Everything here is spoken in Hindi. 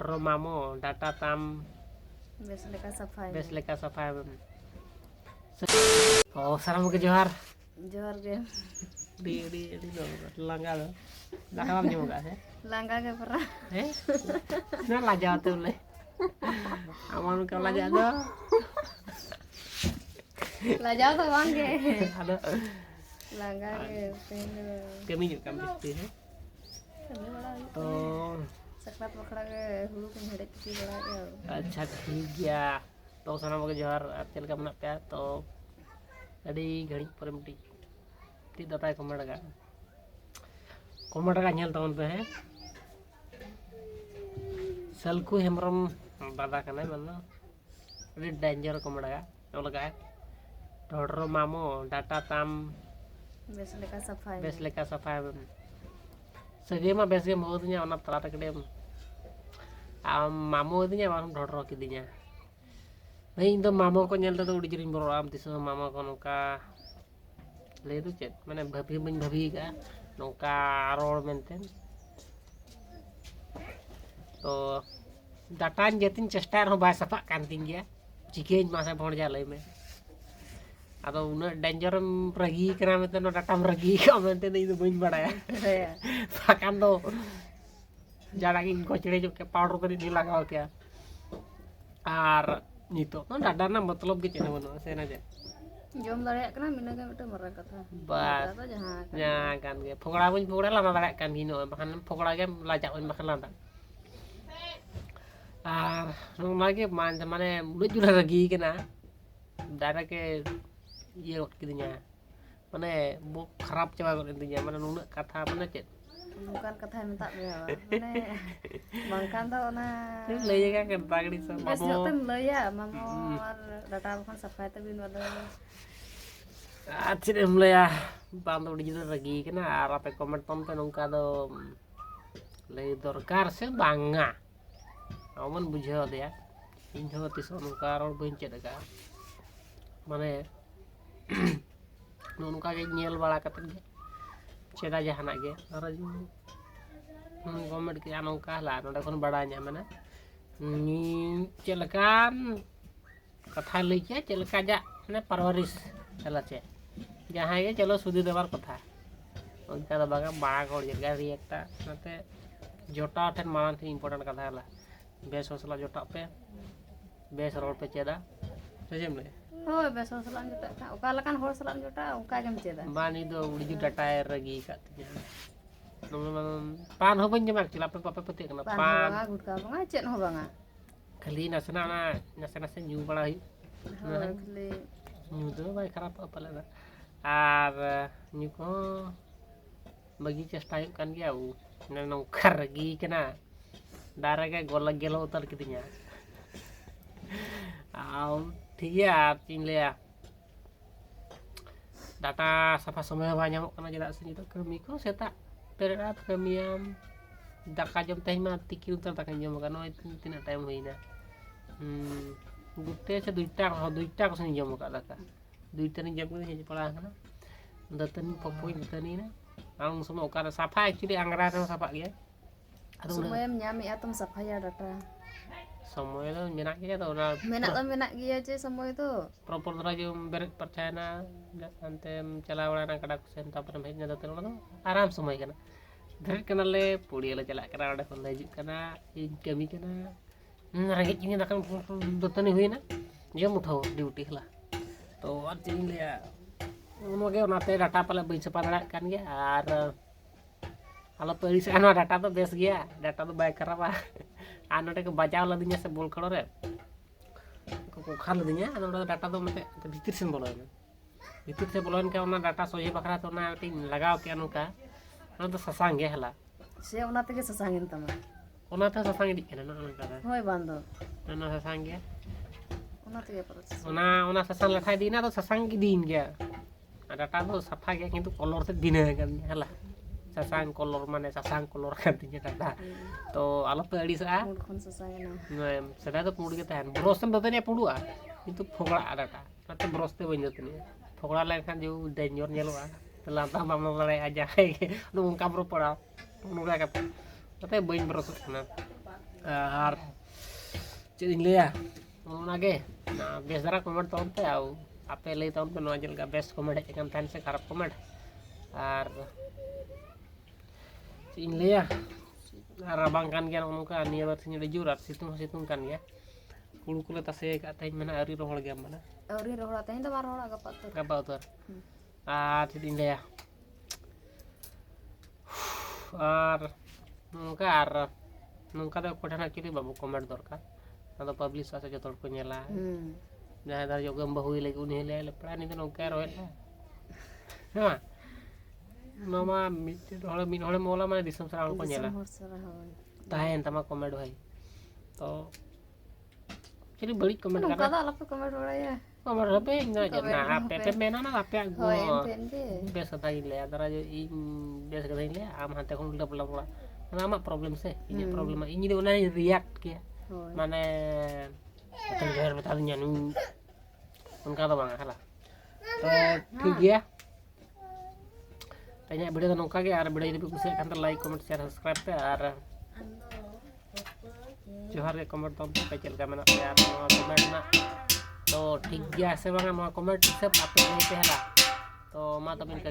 ढोडरो मामो डाटा ताम बेस लेका सफाई बेस लेका सफाई oh salam ke Johar जोहर के di langgar langgar nyo gak sih लांगा के परा nó là do tôi lấy aman kau lajak tuh ला जाओ तो वहां के ada लांगा के pen kami juga kami sih करने वाला तो सकरात पकड़ा के हुलू के हेड़े की बड़ा के अच्छा ठीक गया तो salam ke Johar चल का मना पे तो अड़ी घड़ी पर मिट्टी ती दताय कमेंट का nyel tahun पे है सलकू हेमरम दादा कने मनो अड़ी डेंजर कमेंट का तो लगा है ढोडरो मामो डाटा ताम बेस लेका सफाई सगे मा बेस गेम होदnya ona tala kedem मामो दिnya बारम ढोडरो किदिnya नहीं इन तो मामो को nyel तो उड़ी जरिन बरो आम तिसो मामा को नोका ले तो चेत माने भाभी बन भाभी का नोका रोड मेंटेन तो डाटान जतिन चेष्टा रहो बाय सफा कांतिन गया चिकेन मासे भोड़ जा लई में आदो उन डेंजर रगी करा में तो डाटा में रगी का मेंटे नहीं तो बन बड़ाया फाकान दो जाड़ा की कोचड़े जो के पाउडर कर नहीं लगाओ क्या आर नितो तो डाटा ना मतलब के चेना बनो से ना जे जोम दाड़े कना मिना के मिटे मरा कथा बस तो जहां या kan ge fogड़ा बन fogड़ा लाना दाड़ा kan हिनो बखान fogड़ा के लाजा बन बखान लाना आर नोना के मान माने उड़ जुड़ा रगी के ना दाड़ा के ये किदिnya माने बो खराब चबा गन दिnya माने नुना कथा माने चेत bukan kata minta ya माने bangkan तो ना लई का के बागड़ी सब बेस जोतन लया मामो और डाटा बखन सफाई तो बिन वाला अच्छे हमलया बांध उड़ी जुड़ा रगी के ना आर पे कमेंट पम पे नोका दो लई दरकार से बांगा अमन बुझाव दया इन हो तिसो नोका रोड बइन चेदगा माने नोनका के नेल बाड़ा कतन गे चेदा जहाना गे और गवर्नमेंट के नोका ला नोडे खन बड़ा nya माने नी चेलकान कथा लई के चेलका जा ने परवरिश चला चे जहां ये चलो सुधी देवार कथा उनका द बागा बड़ा गोड़ जगह री एकटा नते जोटा ठन मान थी इंपोर्टेंट कथा ला बेस हौसला जोटा पे बेस रोड पे चेदा सजेम ले हो बेस हौसला जोटा ओका लकान होर सला जोटा ओका गेम चेदा बानी दो उड़ी जुटा टायर रगी का पान हो बन जमा चला पे पापा पते कना पान गुटका बंगा चेन हो बंगा खाली नसना ना नसे न्यू बड़ा ही खाली न्यू दो भाई खराब अपला आर न्यू को बगी चेष्टा kan गया उ ने नौका रगी कना दारा के गोला गेलो उतर किदिnya आओ ठीक है चिन ले डाटा सफा समय banyak kana jeda sini to kami ko seta perat kamiam daka jom teh ma tiki utar tak jom kan no tina time hoina gutte se duita ko sini jom ka daka duita ni jam ko ni pala kana datani popoi datani na ang semua ukara safa actually angra safa ge semua nyami atom safa ya data semua itu menak ya tuh menak gya aja semua itu proper aja beret percaya na antem celawana na kada kusen tapar mehnya datang lo aram semua kan beret kenal le pudi le celak kena ada kon lagi kena kami kena rangit ini nak datang ni huina dia muthau duty lah तो और चीज ले उनके उनाते डाटा पले बई से पड़ा kan गया और आलो पेरी से ना डाटा तो बेस गया डाटा तो बाय करवा आनोटे के बचाव लदिnya से बोल खड़ो रे को खाल लदिnya आनोटे डाटा तो मते भीतर से बोलन के ओना डाटा सोजे बखरा तो ना टी लगाव के अनुका ना तो ससांग गे हला से ओना तके ससांगिन तमा ओना तो ससांग दी केना ना होय बांधो ना ससांग गे ओना तके परस ओना ससांग लखाय दीना तो ससांग की दिन गया डाटा तो सफा गया किंतु कलर से दिन kan हला ससांग कलर माने ससांग कलर kan दिnya डाटा तो आलो पे अड़ी सा मुड खन ससांग ना सदा तो पुड़ के तहन ब्रश में दतने पुड़ुआ किंतु फोगड़ा डाटा नते ब्रश ते बन दतने फोगड़ा लेखान जो डेंजर नेलवा तो लाता मामला लड़ाई आ जाए नो उनका ब्रो पड़ा उनका का नते बन ब्रश ना ᱟᱨ ᱪᱮᱫ ᱤᱧ ᱞᱟᱹᱭᱟ ᱚᱱᱟᱜᱮ ᱵᱮᱥ ᱫᱷᱟᱨᱟ ᱠᱚᱢᱮᱱᱴ ᱛᱟᱵᱚᱱ ᱯᱮ ᱟᱨ ᱟᱯᱮ ᱞᱟᱹᱭ ᱛᱟᱵᱚᱱ ᱯᱮ ᱱᱚᱣᱟ ᱪᱮᱫ ᱞᱮᱠᱟ ᱵᱮᱥ ᱠᱚᱢᱮᱱᱴ ᱦᱮᱡ ᱟᱠᱟᱱ ᱛᱟᱦᱮᱱ ᱥᱮ ᱠᱷᱟᱨᱟᱯ ᱠᱚᱢᱮᱱᱴ ᱟᱨ ᱪᱮᱫ ᱤᱧ ᱞᱟᱹᱭᱟ ᱨᱟᱵᱟᱝ kan gaya nongka nia barsini ada jurat situng kan ya hulu kule tase kat teh mana ari rohol gam mana Ori rohol teh itu baru rohol agak utur ced ini ya ar nongka ada kodana kiri babu komen dorka atau publish asa jotor ko nyela nah dar juga mbahui lagi uni le plan itu nongka rohel ha mama min hole mola mana disam sarang ko nyela tahen tama komen doai to jadi balik komen Nungka karena tak lapor komen rohol ya komen apa enggak nah ape mena na ape Hoi gua ente biasa tadi le antara aja biasa kata le am hante kon udah pulang nama problem sih ini problem ini dia una riak kia Hoi mana tengger betanya nu nongka to bang salah to ठीक ya tanya video nongka ge ar video ini bisa kan like comment share subscribe pe ar जोहार के कमेंट तो पे चल का मना यार कमेंट ना तो ठीक गया से बंगा मा कमेंट सब आप लेते हला तो मा तबिन का